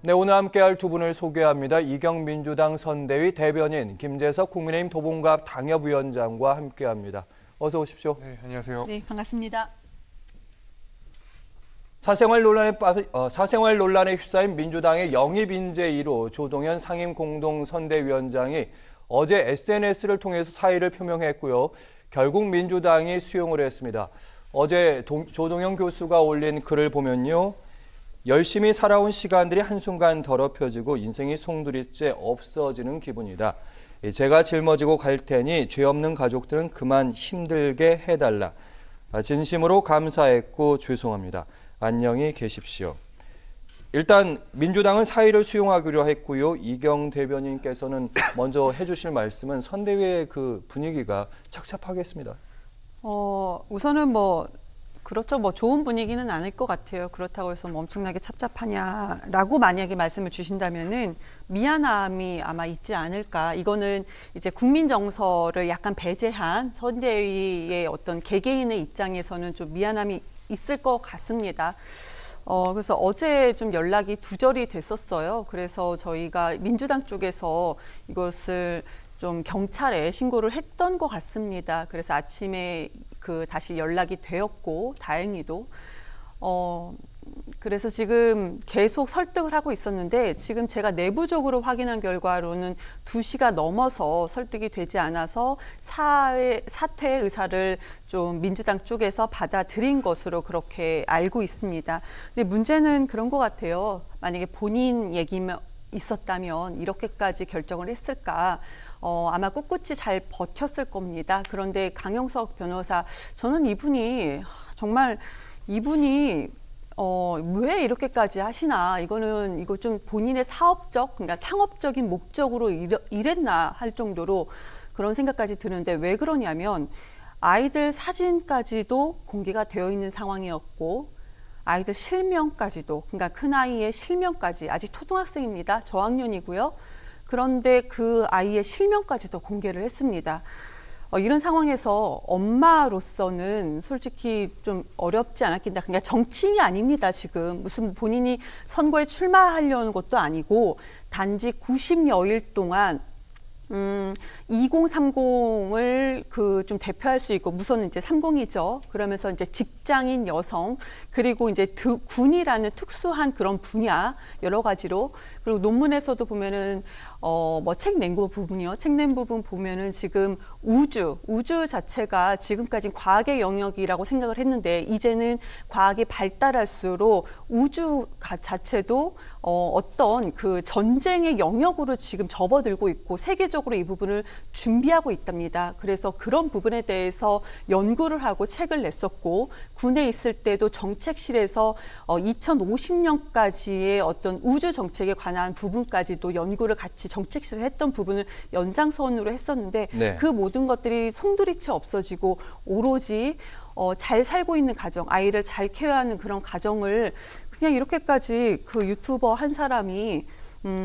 네, 오늘 함께할 두 분을 소개합니다. 이경 민주당 선대위 대변인, 김재석 국민의힘 도봉갑 당협위원장과 함께합니다. 어서 오십시오. 네, 안녕하세요. 네, 반갑습니다. 사생활 논란에 휩싸인 민주당의 영입 인재 1호 조동현 상임 공동선대위원장이 어제 SNS를 통해서 사의를 표명했고요. 결국 민주당이 수용을 했습니다. 어제 조동현 교수가 올린 글을 보면요. 열심히 살아온 시간들이 한순간 더럽혀지고 인생이 송두리째 없어지는 기분이다. 제가 짊어지고 갈 테니 죄 없는 가족들은 그만 힘들게 해달라. 진심으로 감사했고 죄송합니다. 안녕히 계십시오. 일단 민주당은 사의를 수용하기로 했고요. 이경 대변인께서는 먼저 해주실 말씀은 선대위의 그 분위기가 착잡하겠습니다. 우선은 그렇죠. 좋은 분위기는 아닐 것 같아요. 그렇다고 해서 엄청나게 착잡하냐라고 만약에 말씀을 주신다면은 미안함이 아마 있지 않을까. 이거는 이제 국민 정서를 약간 배제한 선대위의 어떤 개개인의 입장에서는 좀 미안함이 있을 것 같습니다. 그래서 어제 좀 연락이 두절이 됐었어요. 그래서 저희가 민주당 쪽에서 이것을 좀 경찰에 신고를 했던 것 같습니다. 그래서 아침에 다시 연락이 되었고 다행히도 그래서 지금 계속 설득을 하고 있었는데 지금 제가 내부적으로 확인한 결과로는 2시가 넘어서 설득이 되지 않아서 사퇴 의사를 좀 민주당 쪽에서 받아들인 것으로 그렇게 알고 있습니다. 근데 문제는 그런 것 같아요. 만약에 본인 얘기만 있었다면 이렇게까지 결정을 했을까? 아마 꿋꿋이 잘 버텼을 겁니다. 그런데 강용석 변호사, 저는 이분이 왜 이렇게까지 하시나? 이거 좀 본인의 그러니까 상업적인 목적으로 이랬나 할 정도로 그런 생각까지 드는데 왜 그러냐면 아이들 사진까지도 공개가 되어 있는 상황이었고 아이들 실명까지도, 그러니까 큰아이의 실명까지, 아직 초등학생입니다. 저학년이고요. 그런데 그 아이의 실명까지도 공개를 했습니다. 이런 상황에서 엄마로서는 솔직히 좀 어렵지 않았겠나. 그러니까 정치인이 아닙니다, 지금. 무슨 본인이 선거에 출마하려는 것도 아니고 단지 90여일 동안 2030을 좀 대표할 수 있고, 우선은 이제 30이죠. 그러면서 이제 직장인 여성, 그리고 이제 군이라는 특수한 그런 분야, 여러 가지로. 그리고 논문에서도 보면은, 책 낸 거 부분이요. 책 낸 부분 보면은 지금 우주 자체가 지금까지 과학의 영역이라고 생각을 했는데, 이제는 과학이 발달할수록 우주 자체도 어떤 그 전쟁의 영역으로 지금 접어들고 있고 세계적으로 이 부분을 준비하고 있답니다. 그래서 그런 부분에 대해서 연구를 하고 책을 냈었고 군에 있을 때도 정책실에서 2050년까지의 어떤 우주 정책에 관한 부분까지도 연구를 같이 정책실에 했던 부분을 연장선으로 했었는데 네. 그 모든 것들이 송두리째 없어지고 오로지 잘 살고 있는 가정, 아이를 잘 케어하는 그런 가정을 그냥 이렇게까지 그 유튜버 한 사람이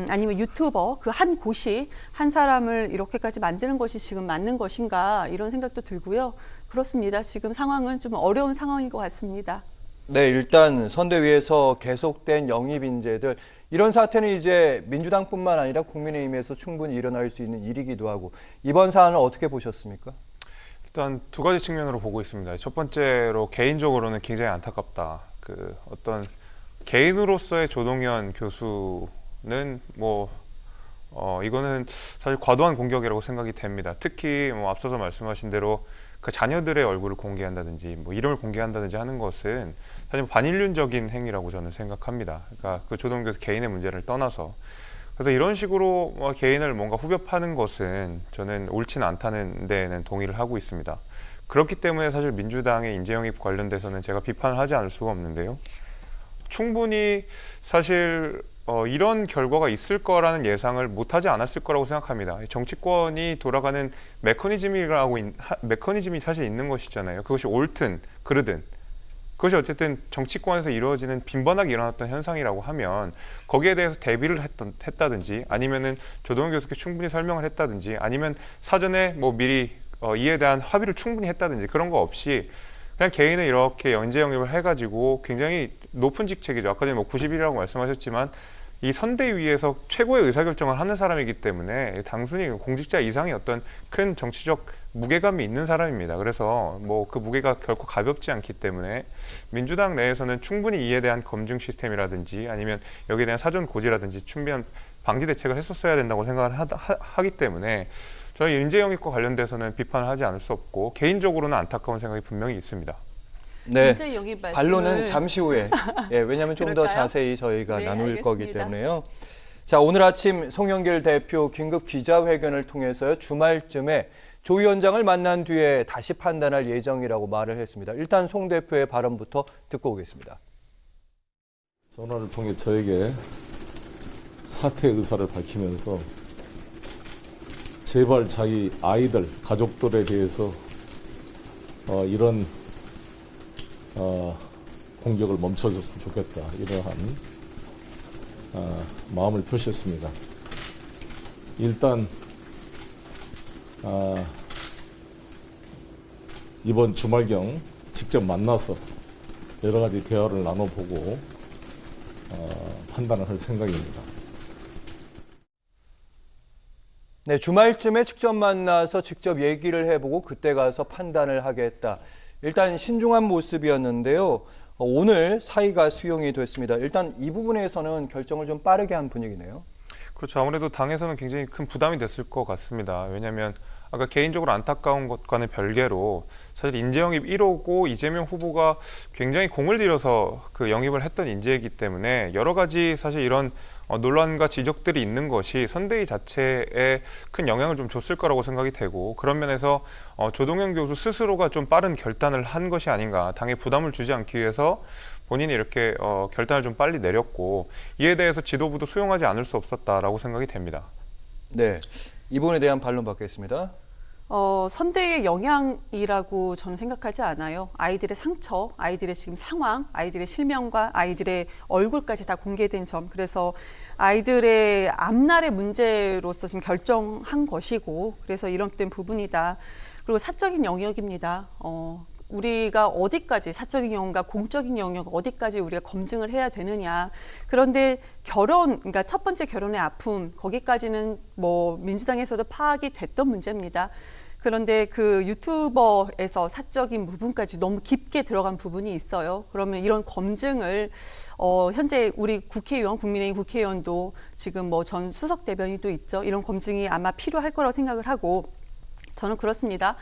아니면 유튜버 그 한 곳이 한 사람을 이렇게까지 만드는 것이 지금 맞는 것인가 이런 생각도 들고요. 그렇습니다. 지금 상황은 좀 어려운 상황인 것 같습니다. 네, 일단 선대위에서 계속된 영입 인재들, 이런 사태는 이제 민주당뿐만 아니라 국민의힘에서 충분히 일어날 수 있는 일이기도 하고, 이번 사안을 어떻게 보셨습니까? 일단 두 가지 측면으로 보고 있습니다. 첫 번째로 개인적으로는 굉장히 안타깝다. 어떤 개인으로서의 조동현 교수는 이거는 사실 과도한 공격이라고 생각이 됩니다. 특히 앞서서 말씀하신 대로 그 자녀들의 얼굴을 공개한다든지 이름을 공개한다든지 하는 것은 사실 반인륜적인 행위라고 저는 생각합니다. 그러니까 그 조동현 교수 개인의 문제를 떠나서 그래서 이런 식으로 개인을 뭔가 후벼 파는 것은 저는 옳지는 않다는 데에는 동의를 하고 있습니다. 그렇기 때문에 사실 민주당의 인재 영입 관련돼서는 제가 비판을 하지 않을 수가 없는데요. 충분히 사실 이런 결과가 있을 거라는 예상을 못하지 않았을 거라고 생각합니다. 정치권이 돌아가는 메커니즘이 사실 있는 것이잖아요. 그것이 옳든 그르든 그것이 어쨌든 정치권에서 이루어지는 빈번하게 일어났던 현상이라고 하면 거기에 대해서 대비를 했다든지 아니면은 조동현 교수께 충분히 설명을 했다든지 아니면 사전에 미리 이에 대한 합의를 충분히 했다든지 그런 거 없이 그냥 개인을 이렇게 연재 영입을 해가지고 굉장히 높은 직책이죠. 아까 전에 90일이라고 말씀하셨지만 이 선대위에서 최고의 의사결정을 하는 사람이기 때문에 단순히 공직자 이상의 어떤 큰 정치적 무게감이 있는 사람입니다. 그래서 뭐 그 무게가 결코 가볍지 않기 때문에 민주당 내에서는 충분히 이에 대한 검증 시스템이라든지 아니면 여기에 대한 사전 고지라든지 충분한 방지 대책을 했었어야 된다고 생각을 하기 때문에 저희 인재 영입과 관련돼서는 비판을 하지 않을 수 없고 개인적으로는 안타까운 생각이 분명히 있습니다. 네, 인재 영입 말씀을 반론은 잠시 후에. 예, 왜냐하면 좀 더 그럴까요? 자세히 저희가 네, 나눌 알겠습니다. 거기 때문에요. 자, 오늘 아침 송영길 대표 긴급 기자회견을 통해서요. 주말쯤에 조 위원장을 만난 뒤에 다시 판단할 예정이라고 말을 했습니다. 일단 송 대표의 발언부터 듣고 오겠습니다. 전화를 통해 저에게 사퇴 의사를 밝히면서 제발 자기 아이들, 가족들에 대해서 이런 공격을 멈춰줬으면 좋겠다. 이러한 마음을 표시했습니다. 일단 이번 주말경 직접 만나서 여러 가지 대화를 나눠보고 판단을 할 생각입니다. 네, 주말쯤에 직접 만나서 직접 얘기를 해보고 그때 가서 판단을 하겠다. 일단 신중한 모습이었는데요. 오늘 사의가 수용이 됐습니다. 일단 이 부분에서는 결정을 좀 빠르게 한 분위기네요. 그렇죠. 아무래도 당에서는 굉장히 큰 부담이 됐을 것 같습니다. 왜냐하면 아까 개인적으로 안타까운 것과는 별개로 사실 인재 영입 1호고 이재명 후보가 굉장히 공을 들여서 그 영입을 했던 인재이기 때문에 여러 가지 사실 이런 논란과 지적들이 있는 것이 선대위 자체에 큰 영향을 좀 줬을 거라고 생각이 되고 그런 면에서 조동현 교수 스스로가 좀 빠른 결단을 한 것이 아닌가. 당에 부담을 주지 않기 위해서 본인이 이렇게 결단을 좀 빨리 내렸고 이에 대해서 지도부도 수용하지 않을 수 없었다라고 생각이 됩니다. 네, 이 부분에 대한 반론 받겠습니다. 선대의 영향이라고 저는 생각하지 않아요. 아이들의 상처, 아이들의 지금 상황, 아이들의 실명과 아이들의 얼굴까지 다 공개된 점. 그래서 아이들의 앞날의 문제로서 지금 결정한 것이고, 그래서 이런 된 부분이다. 그리고 사적인 영역입니다. 우리가 어디까지 사적인 영역과 공적인 영역 어디까지 우리가 검증을 해야 되느냐. 그런데 그러니까 첫 번째 결혼의 아픔 거기까지는 뭐 민주당에서도 파악이 됐던 문제입니다. 그런데 그 유튜버에서 사적인 부분까지 너무 깊게 들어간 부분이 있어요. 그러면 이런 검증을 현재 우리 국회의원, 국민의힘 국회의원도 지금 뭐 전 수석 대변인도 있죠. 이런 검증이 아마 필요할 거라고 생각을 하고 저는 그렇습니다.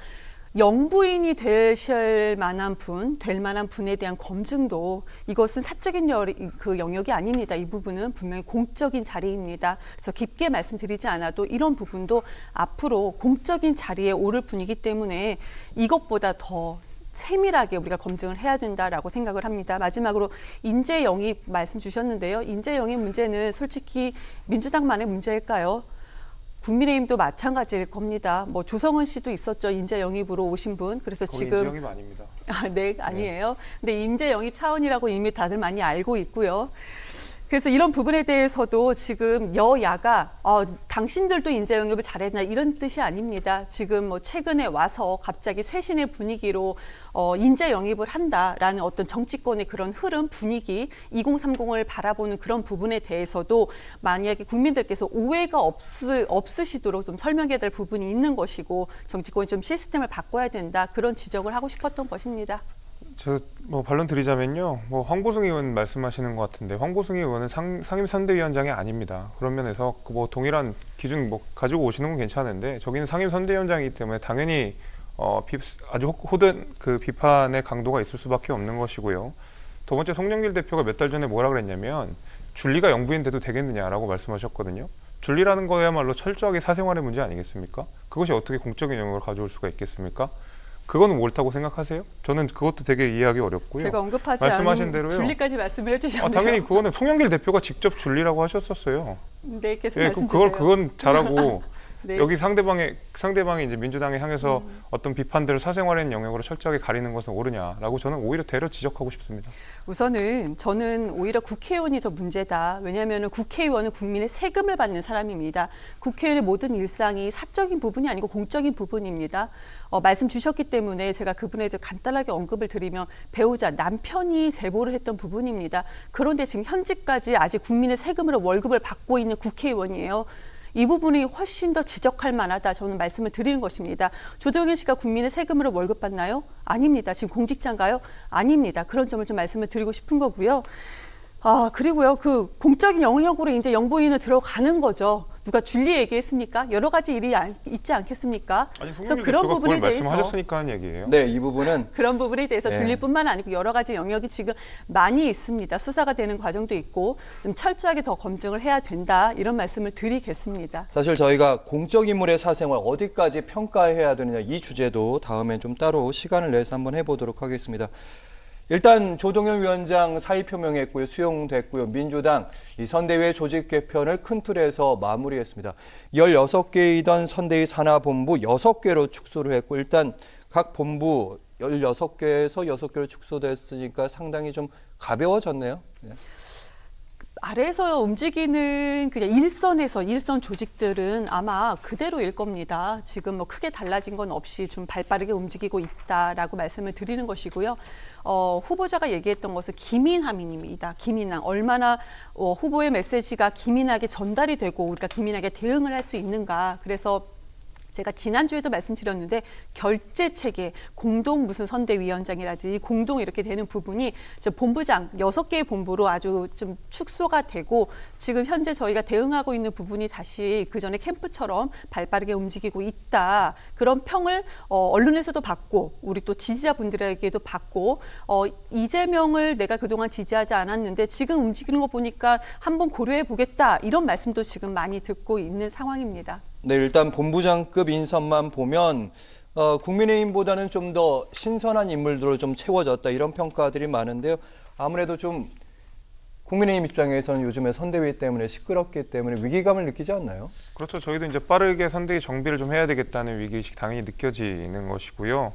영부인이 될 만한 분에 대한 검증도 이것은 사적인 그 영역이 아닙니다. 이 부분은 분명히 공적인 자리입니다. 그래서 깊게 말씀드리지 않아도 이런 부분도 앞으로 공적인 자리에 오를 분이기 때문에 이것보다 더 세밀하게 우리가 검증을 해야 된다라고 생각을 합니다. 마지막으로 인재 영입 말씀 주셨는데요. 인재 영입 문제는 솔직히 민주당만의 문제일까요? 국민의힘도 마찬가지일 겁니다. 뭐 조성은 씨도 있었죠. 인재 영입으로 오신 분. 그래서 지금 인재 영입 아닙니다. 네, 아니에요. 근데 인재 영입 차원이라고 이미 다들 많이 알고 있고요. 그래서 이런 부분에 대해서도 지금 여야가 당신들도 인재 영입을 잘했나 이런 뜻이 아닙니다. 지금 뭐 최근에 와서 갑자기 쇄신의 분위기로 인재 영입을 한다라는 어떤 정치권의 그런 흐름, 분위기, 2030을 바라보는 그런 부분에 대해서도 만약에 국민들께서 오해가 없으시도록 좀 설명해야 될 부분이 있는 것이고 정치권이 좀 시스템을 바꿔야 된다 그런 지적을 하고 싶었던 것입니다. 저 뭐 반론 드리자면요. 뭐 황보승 의원 말씀하시는 것 같은데 황보승 의원은 상임선대위원장이 아닙니다. 그런 면에서 뭐 동일한 기준 뭐 가지고 오시는 건 괜찮은데 저기는 상임선대위원장이기 때문에 당연히 아주 호된 그 비판의 강도가 있을 수밖에 없는 것이고요. 두 번째 송영길 대표가 몇 달 전에 뭐라 그랬냐면 줄리가 영부인 돼도 되겠느냐라고 말씀하셨거든요. 줄리라는 거야말로 철저하게 사생활의 문제 아니겠습니까? 그것이 어떻게 공적인 영역을 가져올 수가 있겠습니까? 그거는 옳다고 생각하세요? 저는 그것도 되게 이해하기 어렵고요. 제가 언급하지 말씀하신 않은 대로요. 줄리까지 말씀을 해주셨네요. 당연히 그거는 송영길 대표가 직접 줄리라고 하셨었어요. 네, 계속 예, 말씀 주세요. 그건 잘하고 네. 여기 상대방이 이제 민주당에 향해서 어떤 비판들을 사생활의 영역으로 철저하게 가리는 것은 옳으냐라고 저는 오히려 대려 지적하고 싶습니다. 우선은 저는 오히려 국회의원이 더 문제다. 왜냐하면 국회의원은 국민의 세금을 받는 사람입니다. 국회의원의 모든 일상이 사적인 부분이 아니고 공적인 부분입니다. 말씀 주셨기 때문에 제가 그분에 대해 간단하게 언급을 드리면 배우자, 남편이 제보를 했던 부분입니다. 그런데 지금 현재까지 아직 국민의 세금으로 월급을 받고 있는 국회의원이에요. 이 부분이 훨씬 더 지적할 만하다. 저는 말씀을 드리는 것입니다. 조동현 씨가 국민의 세금으로 월급 받나요? 아닙니다. 지금 공직자인가요? 아닙니다. 그런 점을 좀 말씀을 드리고 싶은 거고요. 그리고요, 그 공적인 영역으로 이제 영부인은 들어가는 거죠. 누가 줄리 얘기했습니까? 여러 가지 일이 있지 않겠습니까? 아니, 그래서 송영길 그런 대표가 부분에 그걸 대해서 말씀하셨으니까 하는 얘기예요. 네, 이 부분은 그런 부분에 대해서 네. 줄리뿐만 아니고 여러 가지 영역이 지금 많이 있습니다. 수사가 되는 과정도 있고 좀 철저하게 더 검증을 해야 된다. 이런 말씀을 드리겠습니다. 사실 저희가 공적인물의 사생활 어디까지 평가해야 되느냐 이 주제도 다음에 좀 따로 시간을 내서 한번 해보도록 하겠습니다. 일단 조동현 위원장 사의 표명했고요. 수용됐고요. 민주당 이 선대위의 조직 개편을 큰 틀에서 마무리했습니다. 16개이던 선대위 산하본부 6개로 축소를 했고 일단 각 본부 16개에서 6개로 축소됐으니까 상당히 좀 가벼워졌네요. 네. 아래에서 움직이는 그냥 일선 조직들은 아마 그대로일 겁니다. 지금 뭐 크게 달라진 건 없이 좀 발빠르게 움직이고 있다라고 말씀을 드리는 것이고요. 후보자가 얘기했던 것은 기민함입니다. 기민함. 얼마나 후보의 메시지가 기민하게 전달이 되고 우리가 기민하게 대응을 할 수 있는가. 그래서 제가 지난주에도 말씀드렸는데 결제 체계, 공동 무슨 선대위원장이라든지 공동 이렇게 되는 부분이 본부장 6개의 본부로 아주 좀 축소가 되고 지금 현재 저희가 대응하고 있는 부분이 다시 그전에 캠프처럼 발빠르게 움직이고 있다. 그런 평을 언론에서도 받고 우리 또 지지자분들에게도 받고 이재명을 내가 그동안 지지하지 않았는데 지금 움직이는 거 보니까 한번 고려해 보겠다. 이런 말씀도 지금 많이 듣고 있는 상황입니다. 네, 일단 본부장급 인선만 보면 국민의힘보다는 좀 더 신선한 인물들로 좀 채워졌다 이런 평가들이 많은데요. 아무래도 좀 국민의힘 입장에서는 요즘에 선대위 때문에 시끄럽기 때문에 위기감을 느끼지 않나요? 그렇죠. 저희도 이제 빠르게 선대위 정비를 좀 해야 되겠다는 위기의식 당연히 느껴지는 것이고요.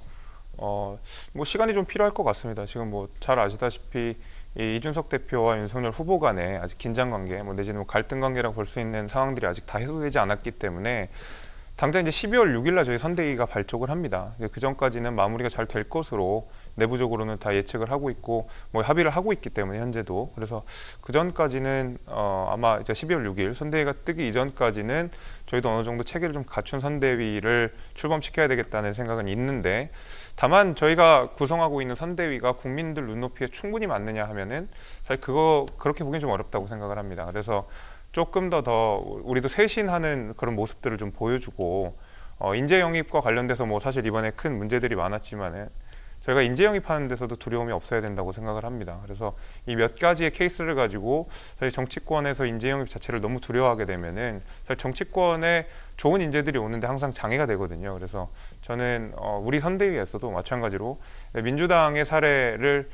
뭐 시간이 좀 필요할 것 같습니다. 지금 뭐 잘 아시다시피 이준석 대표와 윤석열 후보 간에 아직 긴장 관계, 내지는 갈등 관계라고 볼 수 있는 상황들이 아직 다 해소되지 않았기 때문에 당장 이제 12월 6일 날 저희 선대위가 발족을 합니다. 그 전까지는 마무리가 잘 될 것으로 내부적으로는 다 예측을 하고 있고 합의를 하고 있기 때문에 현재도 그래서 그 전까지는 아마 이제 12월 6일 선대위가 뜨기 이전까지는 저희도 어느 정도 체계를 좀 갖춘 선대위를 출범시켜야 되겠다는 생각은 있는데 다만 저희가 구성하고 있는 선대위가 국민들 눈높이에 충분히 맞느냐 하면은 사실 그렇게 보기엔 좀 어렵다고 생각을 합니다. 그래서 조금 더 우리도 쇄신하는 그런 모습들을 좀 보여주고 인재 영입과 관련돼서 사실 이번에 큰 문제들이 많았지만은 저희가 인재 영입하는 데서도 두려움이 없어야 된다고 생각을 합니다. 그래서 이 몇 가지의 케이스를 가지고 사실 정치권에서 인재 영입 자체를 너무 두려워하게 되면은 사실 정치권에 좋은 인재들이 오는데 항상 장애가 되거든요. 그래서 저는 우리 선대위에서도 마찬가지로 민주당의 사례를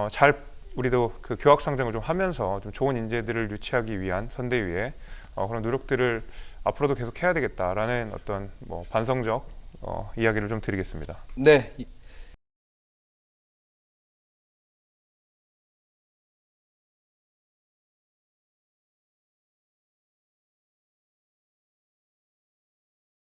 잘 우리도 그 교학 상정을 좀 하면서 좀 좋은 인재들을 유치하기 위한 선대위에 그런 노력들을 앞으로도 계속 해야 되겠다라는 어떤 반성적 이야기를 좀 드리겠습니다. 네.